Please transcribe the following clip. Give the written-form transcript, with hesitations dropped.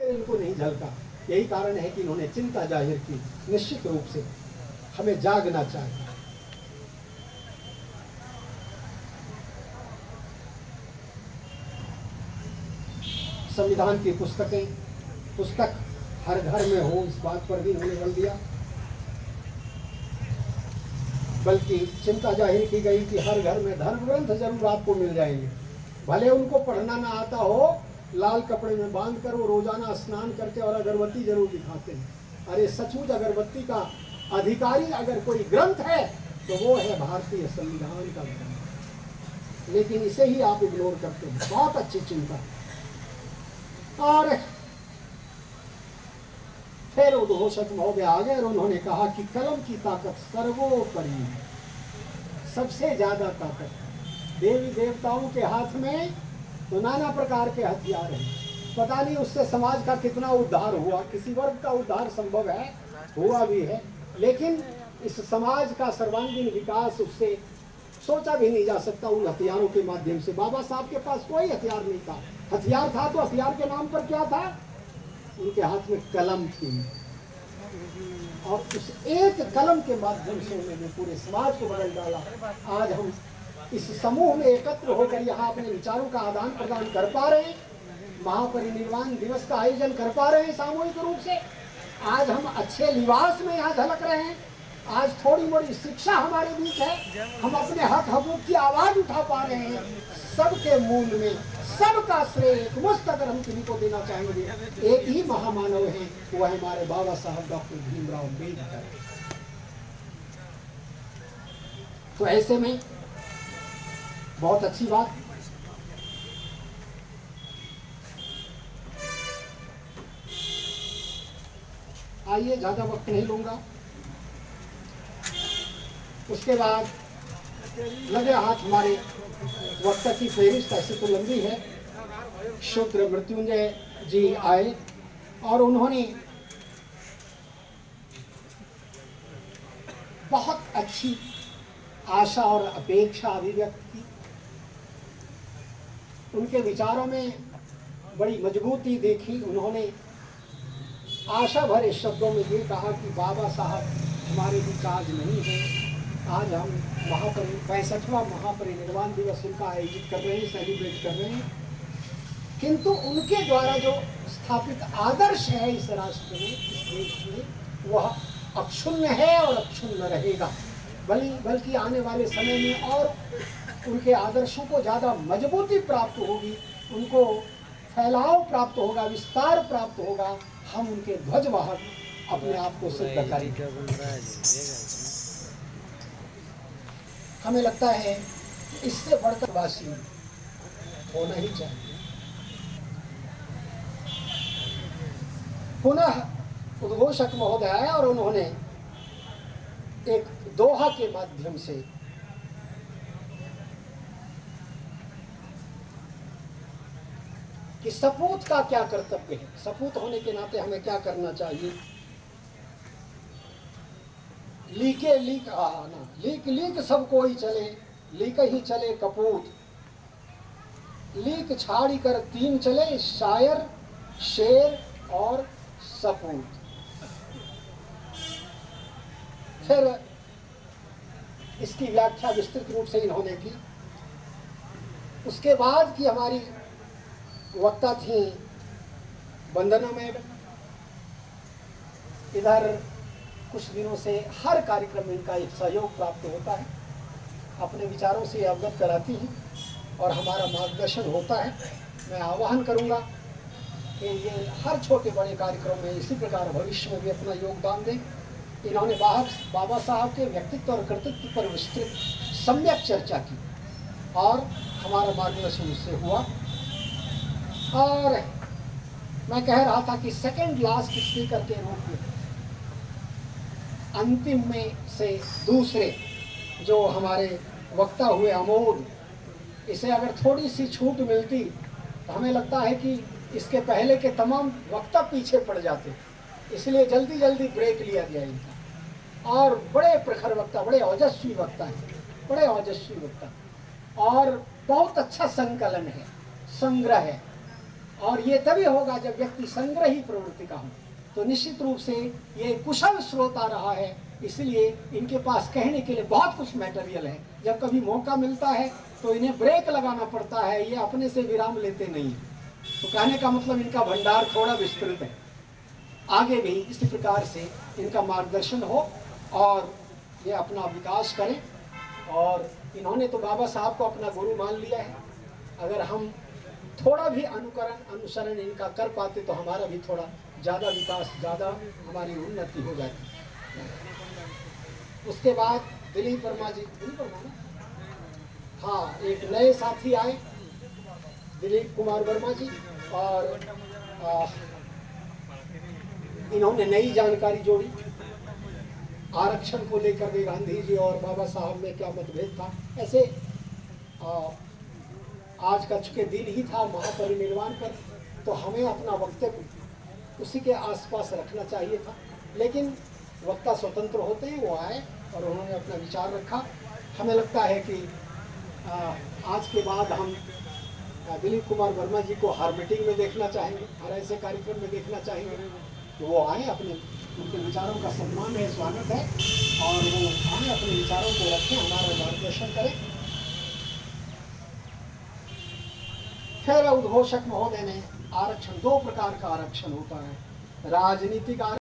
इनको नहीं झलका। यही कारण है कि इन्होंने चिंता जाहिर की। निश्चित रूप से हमें जागना चाहिए। संविधान की पुस्तक हर घर में हो, इस बात पर भी इन्होंने बल दिया। बल्कि चिंता जाहिर की गई कि हर घर में धर्म ग्रंथ जरूर आपको मिल जाएंगे, भले उनको पढ़ना ना आता हो। लाल कपड़े में बांध कर वो रोजाना स्नान करके और अगरबत्ती जरूर दिखाते हैं। अरे सचमुच अगरबत्ती का अधिकारी अगर कोई ग्रंथ है तो वो है भारतीय संविधान का ग्रंथ, लेकिन इसे ही आप इग्नोर करते हैं। बहुत अच्छी चिंता। और फिर उद्घोषक महोदय आ गए और उन्होंने कहा कि कलम की ताकत सर्वोपरि है, सबसे ज्यादा ताकत। देवी देवताओं के हाथ में तो नाना प्रकार के हथियार हैं, पता नहीं उससे समाज का कितना उद्धार हुआ, किसी वर्ग का उद्धार संभव है, हुआ भी है, लेकिन इस समाज का सर्वांगीण विकास उससे सोचा भी नहीं जा सकता उन हथियारों के माध्यम से। बाबा साहब के पास कोई हथियार नहीं था। हथियार था तो हथियार के नाम पर क्या था? उनके हाथ में कलम थी, और उस एक कलम के माध्यम से उन्होंने पूरे समाज को बदल डाला। आज हम इस समूह में एकत्र होकर यहाँ अपने विचारों का आदान प्रदान कर पा रहे हैं, महापरिनिर्वाण दिवस का आयोजन कर पा रहे हैं सामूहिक रूप से। आज हम अच्छे लिबास में यहाँ झलक रहे हैं। आज थोड़ी मोड़ी शिक्षा हमारे बीच है, हम अपने हक हकूक की आवाज उठा पा रहे हैं। सबके मूल में सबका श्रेय एक मुश्त अगर हम किसी को देना चाहेंगे, एक ही महामानव है, वो है हमारे बाबा साहब डॉक्टर भीमराव अम्बेडकर। तो ऐसे में बहुत अच्छी बात। आइए, ज्यादा वक्त नहीं लूंगा। उसके बाद लगे हाथ हमारे वक्त की फेरिस्त ऐसे तो लंबी है। शूद्र मृत्युंजय जी आए और उन्होंने बहुत अच्छी आशा और अपेक्षा अभिव्यक्त की। उनके विचारों में बड़ी मजबूती देखी। उन्होंने आशा भरे शब्दों में ये कहा कि बाबा साहब हमारे बीच आज नहीं है। आज हम 65वां महापरिनिर्वाण दिवस उनका आयोजित कर रहे हैं, सेलिब्रेट कर रहे हैं, किंतु उनके द्वारा जो स्थापित आदर्श है इस राष्ट्र में, इस देश में, वह अक्षुण्ण है और अक्षुण्ण रहेगा। बल्कि आने वाले समय में और उनके आदर्शों को ज़्यादा मजबूती प्राप्त होगी, उनको फैलाव प्राप्त होगा, विस्तार प्राप्त होगा। हम उनके ध्वजवाहक अपने आप को सिद्ध करेंगे। हमें लगता है कि इससे बढ़कर वासी होना ही चाहिए। पुनः उद्घोषक महोदय आए और उन्होंने एक दोहा के माध्यम से कि सपूत का क्या कर्तव्य है, सपूत होने के नाते हमें क्या करना चाहिए। लीके लीक आना, लीक लीक सब कोई चले, लीक ही चले कपूत। लीक छाड़ी कर तीन चले, शायर, शेर और सपूत। फिर इसकी व्याख्या विस्तृत रूप से इन्होंने की। उसके बाद की हमारी वक्ता थी वंदना मैडम। इधर कुछ दिनों से हर कार्यक्रम में इनका एक सहयोग प्राप्त होता है, अपने विचारों से अवगत कराती हैं और हमारा मार्गदर्शन होता है। मैं आह्वान करूंगा कि ये हर छोटे बड़े कार्यक्रम में इसी प्रकार भविष्य में भी अपना योगदान दें। इन्होंने बाबा साहब के व्यक्तित्व और कृतित्व पर विस्तृत सम्यक चर्चा की और हमारा मार्गदर्शन उससे हुआ। और मैं कह रहा था कि सेकंड लास्ट स्पीकर के रूप में अंतिम में से दूसरे जो हमारे वक्ता हुए अमोद, इसे अगर थोड़ी सी छूट मिलती तो हमें लगता है कि इसके पहले के तमाम वक्ता पीछे पड़ जाते, इसलिए जल्दी जल्दी ब्रेक लिया गया इनका। और बड़े प्रखर वक्ता, बड़े ओजस्वी वक्ता हैं, बड़े ओजस्वी वक्ता, और बहुत अच्छा संकलन है, संग्रह है। और ये तभी होगा जब व्यक्ति संग्रही प्रवृत्ति का हो। तो निश्चित रूप से ये कुशल श्रोता रहा है, इसलिए इनके पास कहने के लिए बहुत कुछ मटेरियल है। जब कभी मौका मिलता है तो इन्हें ब्रेक लगाना पड़ता है, ये अपने से विराम लेते नहीं। तो कहने का मतलब इनका भंडार थोड़ा विस्तृत है। आगे भी इसी प्रकार से इनका मार्गदर्शन हो और ये अपना विकास करें। और इन्होंने तो बाबा साहब को अपना गुरु मान लिया है। अगर हम थोड़ा भी अनुसरण इनका कर पाते तो हमारा भी थोड़ा ज़्यादा विकास, ज़्यादा हमारी उन्नति हो जाती। उसके बाद दिलीप वर्मा जी, दिलीप वर्मा ना? हाँ, एक नए साथी आए, दिलीप कुमार वर्मा जी, और इन्होंने नई जानकारी जोड़ी आरक्षण को लेकर के। गांधी जी और बाबा साहब में क्या मतभेद था, ऐसे आज का चूंकि दिन ही था महापरिनिर्वाण पर, तो हमें अपना वक्तव्य उसी के आसपास रखना चाहिए था। लेकिन वक्ता स्वतंत्र होते हैं, वो आए और उन्होंने अपना विचार रखा। हमें लगता है कि आज के बाद हम दिलीप कुमार वर्मा जी को हर मीटिंग में देखना चाहेंगे, हर ऐसे कार्यक्रम में देखना चाहेंगे। तो वो आए, अपने उनके विचारों का सम्मान है, स्वागत है, और वो आए अपने विचारों को रखें, हमारा मार्गदर्शन करें। फिर उद्घोषक महोदय ने आरक्षण, 2 प्रकार का आरक्षण होता है, राजनीतिक